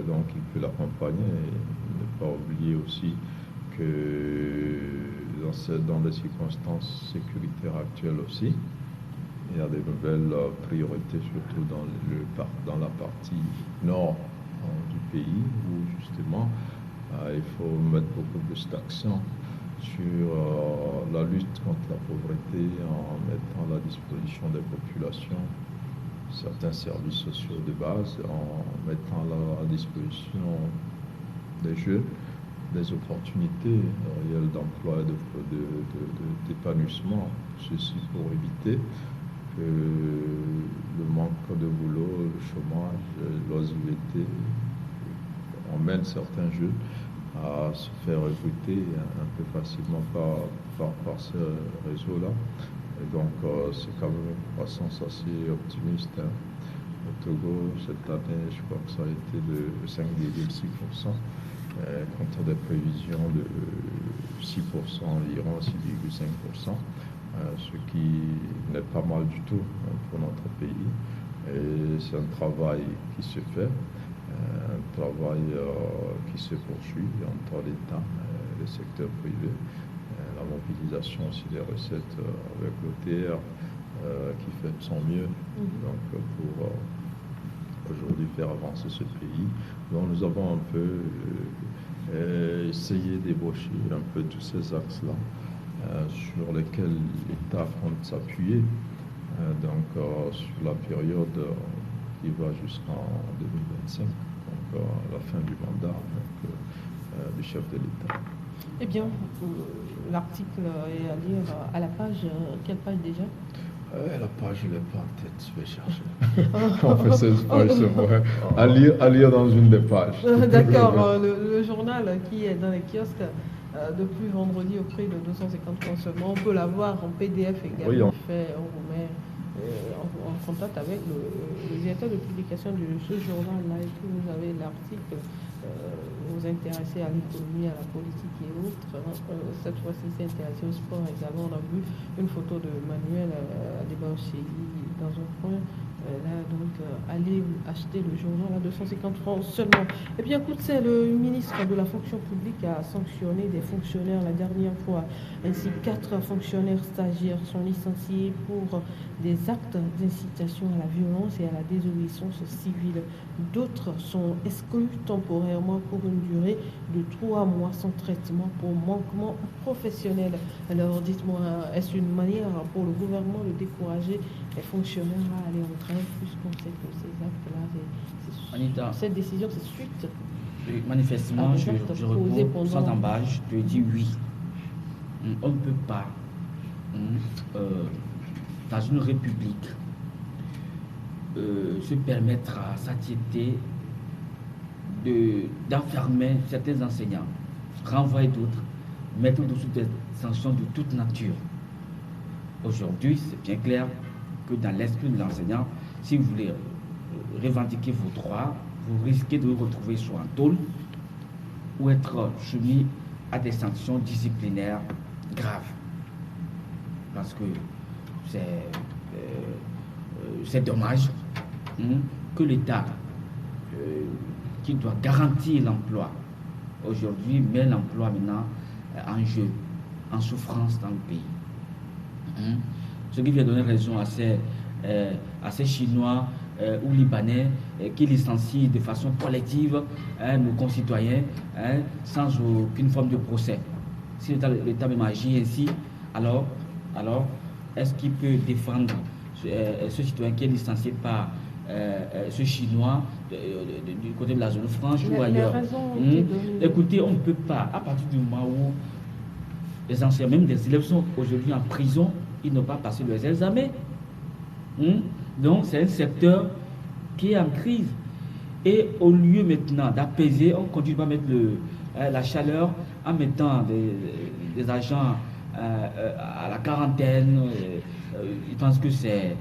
donc il peut l'accompagner. Et ne pas oublier aussi que dans des circonstances sécuritaires actuelles aussi, il y a des nouvelles priorités, surtout dans la partie nord du pays, où justement il faut mettre beaucoup plus d'accent sur la lutte contre la pauvreté en mettant à la disposition des populations certains services sociaux de base, en mettant à la disposition des jeunes des opportunités réelles d'emploi et d'épanouissement. Ceci pour éviter que le manque de boulot, le chômage, l'oisiveté emmènent certains jeunes à se faire recruter un peu facilement par ce réseau-là. Et donc c'est quand même une croissance assez optimiste. Au Togo, cette année, je crois que ça a été de 5,6%, contre des prévisions de 6% environ, 6,5%. Ce qui n'est pas mal du tout pour notre pays. Et c'est un travail qui se fait, un travail qui se poursuit entre l'État et le secteur privé. La mobilisation aussi des recettes avec l'OTR qui fait de son mieux donc, pour aujourd'hui faire avancer ce pays. Donc nous avons un peu essayé d'ébaucher un peu tous ces axes-là. Sur lesquels l'État compte s'appuyer, sur la période qui va jusqu'en 2025, donc à la fin du mandat. du chef de l'État. Eh bien, l'article est à lire à la page, quelle page déjà? La page, je ne l'ai pas en tête, je vais chercher. On fait 16 pages, c'est vrai. À lire dans une des pages. D'accord, le journal qui est dans les kiosques depuis vendredi au prix de 250 francs seulement, on peut l'avoir en PDF également. Oui, on vous met en contact avec le directeur de publication de ce journal-là, et puis vous avez l'article. Vous intéressez à l'économie, à la politique et autres. Cette fois-ci, c'est intéressé au sport également. On a vu une photo de Manuel à Débat-Océi dans un coin. Là, donc, allez acheter le journal à 250 francs seulement. Eh bien, écoute, c'est le ministre de la fonction publique a sanctionné des fonctionnaires la dernière fois. Ainsi, 4 fonctionnaires stagiaires sont licenciés pour des actes d'incitation à la violence et à la désobéissance civile. D'autres sont exclus temporairement pour une durée de 3 mois sans traitement pour manquement professionnel. Alors, dites-moi, est-ce une manière pour le gouvernement de décourager les fonctionnaires à aller en grève, puisqu'on sait que ces actes-là, cette décision, c'est suite? Manifestement, je réponds sans embâche, je dis oui. On ne peut pas, dans une république, se permettre à satiété d'enfermer certains enseignants, renvoyer d'autres, mettre sous des sanctions de toute nature. Aujourd'hui, c'est bien clair que dans l'esprit de l'enseignant, si vous voulez revendiquer vos droits, vous risquez de vous retrouver soit en tôle ou être soumis à des sanctions disciplinaires graves. Parce que c'est dommage que l'État, qui doit garantir l'emploi, aujourd'hui met l'emploi maintenant en jeu, en souffrance dans le pays. Ce qui vient donner raison à ces Chinois ou Libanais qui licencient de façon collective nos concitoyens sans aucune forme de procès. Si l'État même agit ainsi, alors est-ce qu'il peut défendre ce citoyen qui est licencié par ce Chinois du côté de la zone franche ou ailleurs? Écoutez, on ne peut pas, à partir du moment où les anciens, même des élèves sont aujourd'hui en prison, ils n'ont pas passé leurs examens. Donc c'est un secteur qui est en crise. Et au lieu maintenant d'apaiser, on continue à mettre la chaleur en mettant des agents à la quarantaine. Je pense que c'est...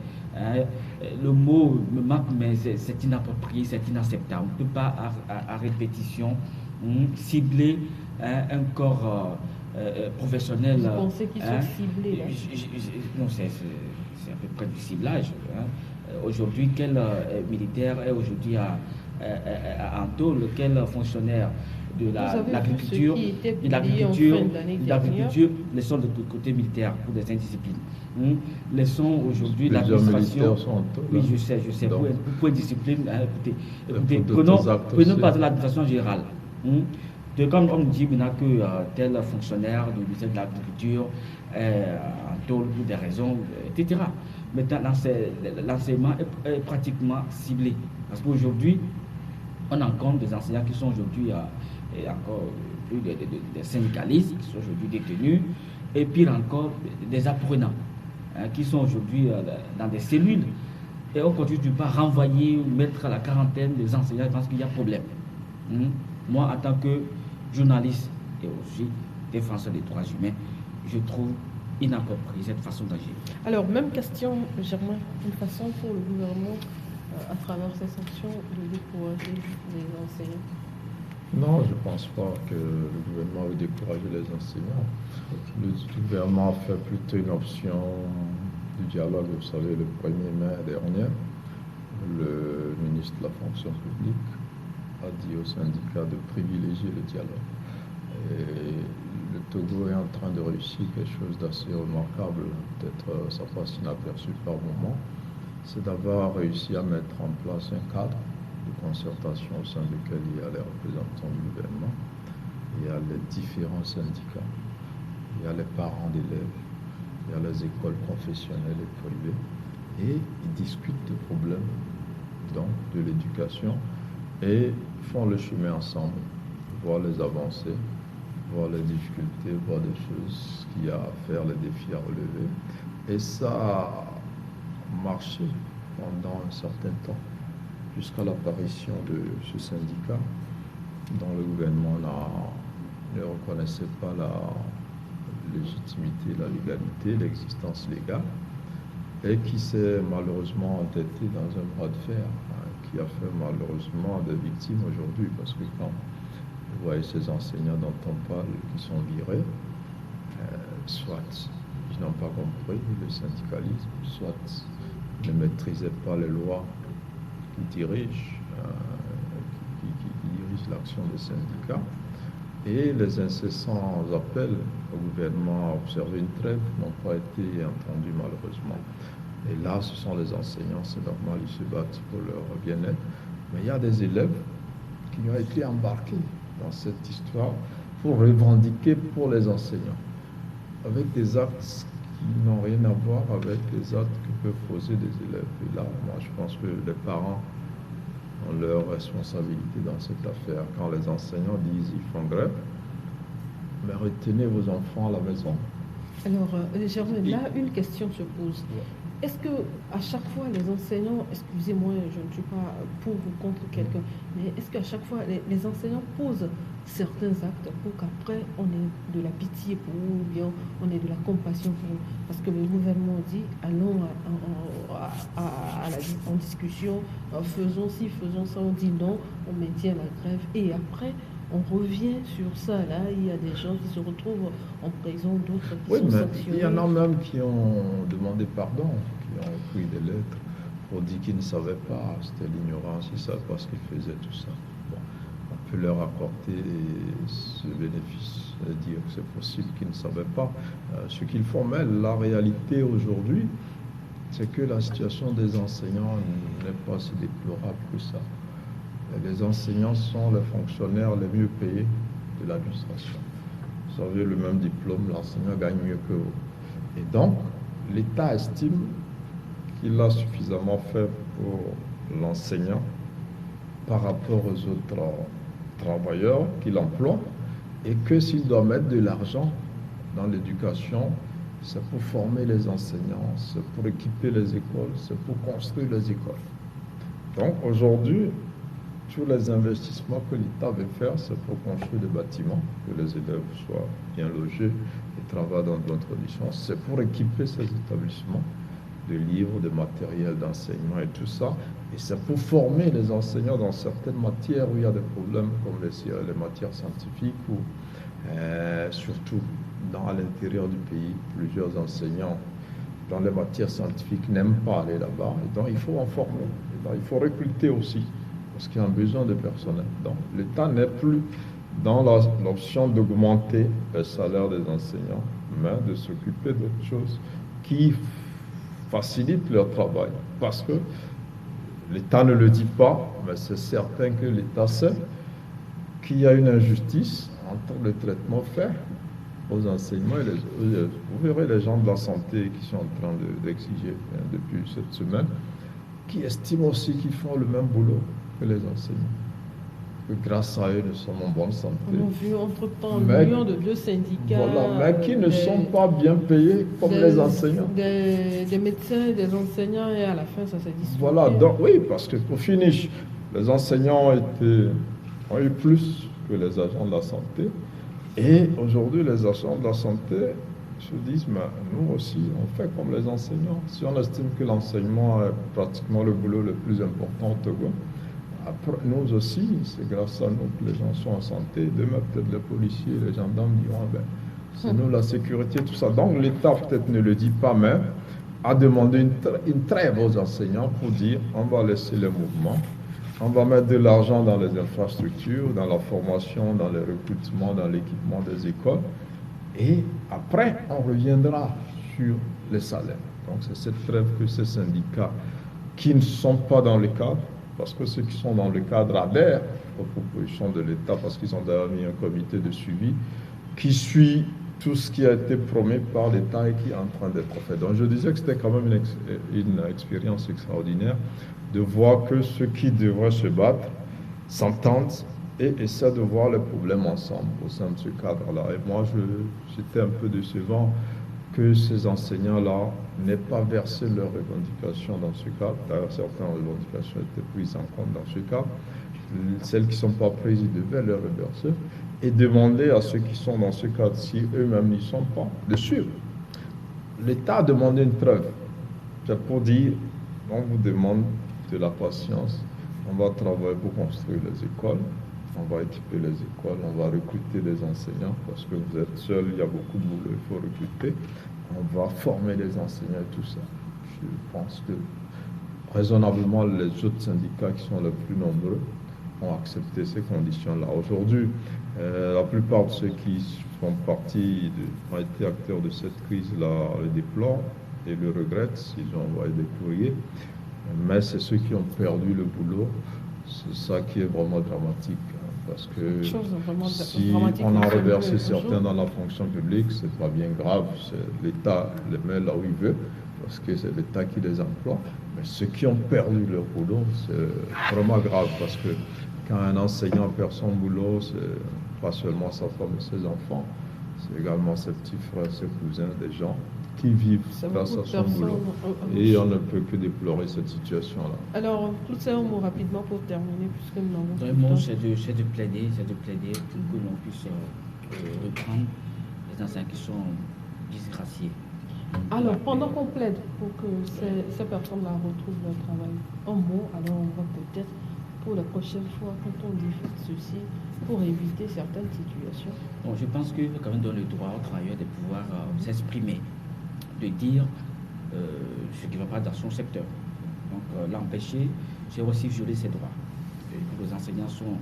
le mot me manque, mais c'est inapproprié, c'est inacceptable. On ne peut pas à répétition cibler un corps professionnel. Vous pensez qu'ils sont ciblés là? Non, c'est à peu près du ciblage. Aujourd'hui, quel militaire est aujourd'hui en tôle, quel fonctionnaire de l'agriculture, les sont de côté militaire pour des indisciplines. Les sont aujourd'hui de l'administration. Oui, je sais. Pour indiscipline, écoutez, prenons pas de l'administration générale. Comme on dit maintenant que tel fonctionnaire du ministère de l'Agriculture est en tôle pour des raisons, etc. Maintenant, l'enseignement est pratiquement ciblé. Parce qu'aujourd'hui, on rencontre des enseignants qui sont aujourd'hui encore plus des syndicalistes, qui sont aujourd'hui détenus, et pire encore, des apprenants qui sont aujourd'hui dans des cellules. Et on continue pas à renvoyer ou mettre à la quarantaine des enseignants parce qu'il y a problème. Moi, en tant que journaliste et aussi défenseur des droits humains, je trouve inappropriée cette façon d'agir. Alors, même question, Germain, une façon pour le gouvernement, à travers ces sanctions, de décourager les enseignants? Non, je ne pense pas que le gouvernement veut décourager les enseignants. Le gouvernement fait plutôt une option du dialogue. Vous savez, le 1er mai dernier, le ministre de la fonction publique a dit aux syndicats de privilégier le dialogue. Et le Togo est en train de réussir quelque chose d'assez remarquable, peut-être ça passe inaperçu par moment, c'est d'avoir réussi à mettre en place un cadre de concertation au sein duquel il y a les représentants du gouvernement, il y a les différents syndicats, il y a les parents d'élèves, il y a les écoles professionnelles et privées, et ils discutent des problèmes donc, de l'éducation et font le chemin ensemble voir les avancées, voir les difficultés, voir des choses qu'il y a à faire, les défis à relever. Et ça a marché pendant un certain temps, jusqu'à l'apparition de ce syndicat, dont le gouvernement ne reconnaissait pas la légitimité, la légalité, l'existence légale, et qui s'est malheureusement entêté dans un bras de fer, qui a fait malheureusement des victimes aujourd'hui, parce que quand vous voyez ces enseignants dont on parle qui sont virés, soit ils n'ont pas compris le syndicalisme, soit ils ne maîtrisaient pas les lois qui dirigent l'action des syndicats, et les incessants appels au gouvernement à observer une trêve n'ont pas été entendus malheureusement. Et là, ce sont les enseignants, c'est normal, ils se battent pour leur bien-être. Mais il y a des élèves qui ont été embarqués dans cette histoire pour revendiquer pour les enseignants, avec des actes qui n'ont rien à voir avec les actes que peuvent poser des élèves. Et là, moi, je pense que les parents ont leur responsabilité dans cette affaire. Quand les enseignants disent qu'ils font grève, mais retenez vos enfants à la maison. Alors, Germaine, là, une question se pose. Est-ce que à chaque fois les enseignants, excusez-moi, je ne suis pas pour ou contre quelqu'un, mais est-ce qu'à chaque fois les enseignants posent certains actes pour qu'après on ait de la pitié pour eux, ou bien on ait de la compassion pour eux? Parce que le gouvernement dit allons en discussion, faisons ci, faisons ça, on dit non, on maintient la grève, et après on revient sur ça. Là, il y a des gens qui se retrouvent en prison, d'autres qui sont sanctionnés. Il y en a même qui ont demandé pardon, qui ont écrit des lettres pour dire qu'ils ne savaient pas, c'était l'ignorance, ils ne savaient pas ce qu'ils faisaient, tout ça. Bon, on peut leur accorder ce bénéfice, de dire que c'est possible qu'ils ne savaient pas ce qu'ils font. Mais la réalité aujourd'hui, c'est que la situation des enseignants n'est pas si déplorable que ça. Les enseignants sont les fonctionnaires les mieux payés de l'administration. Vous avez le même diplôme, l'enseignant gagne mieux que vous. Et donc, l'État estime qu'il a suffisamment fait pour l'enseignant par rapport aux autres travailleurs qu'il emploie, et que s'il doit mettre de l'argent dans l'éducation, c'est pour former les enseignants, c'est pour équiper les écoles, c'est pour construire les écoles. Donc aujourd'hui, tous les investissements que l'État veut faire, c'est pour construire des bâtiments, que les élèves soient bien logés et travaillent dans de bonnes conditions. C'est pour équiper ces établissements de livres, de matériel d'enseignement et tout ça. Et c'est pour former les enseignants dans certaines matières où il y a des problèmes, comme les matières scientifiques, ou surtout à l'intérieur du pays, plusieurs enseignants dans les matières scientifiques n'aiment pas aller là-bas. Et donc il faut en former. Et donc il faut recruter aussi, parce qu'il y a un besoin de personnel. Donc l'État n'est plus dans l'option d'augmenter le salaire des enseignants, mais de s'occuper d'autres choses qui facilitent leur travail. Parce que l'État ne le dit pas, mais c'est certain que l'État sait qu'il y a une injustice entre le traitement fait aux enseignements et vous verrez les gens de la santé qui sont en train d'exiger depuis cette semaine, qui estiment aussi qu'ils font le même boulot que les enseignants. Que grâce à eux, nous sommes en bonne santé. On a vu entre-temps un million de deux syndicats. Voilà, mais qui ne sont pas bien payés comme les enseignants. Des médecins, des enseignants, et à la fin, ça s'est disputé. Voilà, donc oui, parce que pour finish, les enseignants ont eu plus que les agents de la santé. Et aujourd'hui, les agents de la santé se disent, mais nous aussi, on fait comme les enseignants. Si on estime que l'enseignement est pratiquement le boulot le plus important au Togo, après, nous aussi, c'est grâce à nous que les gens sont en santé. Demain, peut-être les policiers, les gendarmes diront, c'est nous la sécurité, tout ça. Donc l'État peut-être ne le dit pas, mais a demandé une trêve aux enseignants pour dire, on va laisser les mouvements, on va mettre de l'argent dans les infrastructures, dans la formation, dans les recrutements, dans l'équipement des écoles. Et après, on reviendra sur les salaires. Donc c'est cette trêve que ces syndicats qui ne sont pas dans le cadre, parce que ceux qui sont dans le cadre adhèrent aux propositions de l'État, parce qu'ils ont d'ailleurs mis un comité de suivi qui suit tout ce qui a été promis par l'État et qui est en train d'être fait. Donc je disais que c'était quand même une expérience extraordinaire de voir que ceux qui devraient se battre s'entendent et essaie de voir les problèmes ensemble au sein de ce cadre-là. Et moi, j'étais un peu décevant que ces enseignants-là n'aient pas versé leurs revendications dans ce cadre. D'ailleurs, certaines revendications étaient prises en compte dans ce cadre. Celles qui ne sont pas prises, ils devaient les reverser et demander à ceux qui sont dans ce cadre, si eux-mêmes n'y sont pas, de suivre. L'État a demandé une preuve. C'est pour dire, on vous demande de la patience, on va travailler pour construire les écoles, on va équiper les écoles, on va recruter des enseignants parce que vous êtes seuls, il y a beaucoup de boulot, il faut recruter. On va former les enseignants et tout ça. Je pense que raisonnablement, les autres syndicats qui sont les plus nombreux ont accepté ces conditions-là. Aujourd'hui, la plupart de ceux qui font partie, ont été acteurs de cette crise-là, le déplorent et le regrettent. Ils ont envoyé des courriers. Mais c'est ceux qui ont perdu le boulot. C'est ça qui est vraiment dramatique. Parce que si on a reversé certains dans la fonction publique, c'est pas bien grave. L'État les met là où il veut, parce que c'est l'État qui les emploie. Mais ceux qui ont perdu leur boulot, c'est vraiment grave, parce que quand un enseignant perd son boulot, c'est pas seulement sa femme et ses enfants, c'est également ses petits frères, ses cousins, des gens qui vivent grâce à son boulot. Et on ne peut que déplorer cette situation-là. Alors, tout ça, un mot rapidement pour terminer, puisque nous n'avons Un mot, c'est de plaider pour que l'on puisse reprendre les enseignants qui sont disgraciés. Alors, pendant qu'on plaide pour que ces personnes-là retrouvent leur travail, un mot, alors on va peut-être, pour la prochaine fois, quand on diffuse ceci, pour éviter certaines situations. Bon, je pense qu'il faut quand même donner le droit aux travailleurs de pouvoir s'exprimer, de dire ce qui ne va pas dans son secteur. Donc, l'empêcher, c'est aussi violer ses droits. Et les enseignants sont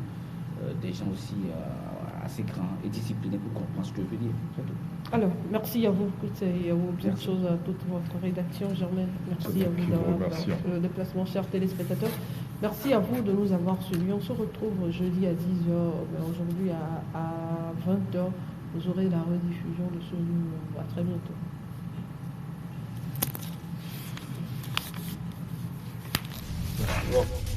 des gens aussi assez grands et disciplinés pour comprendre ce que je veux dire. C'est tout. Alors, merci à vous, et à vous, bien chose à toute votre rédaction, Germaine. Merci à vous d'avoir fait le déplacement, chers téléspectateurs. Merci à vous de nous avoir suivis. On se retrouve jeudi à 10h, mais aujourd'hui à 20h. Vous aurez la rediffusion de ce numéro. À très bientôt. Wow.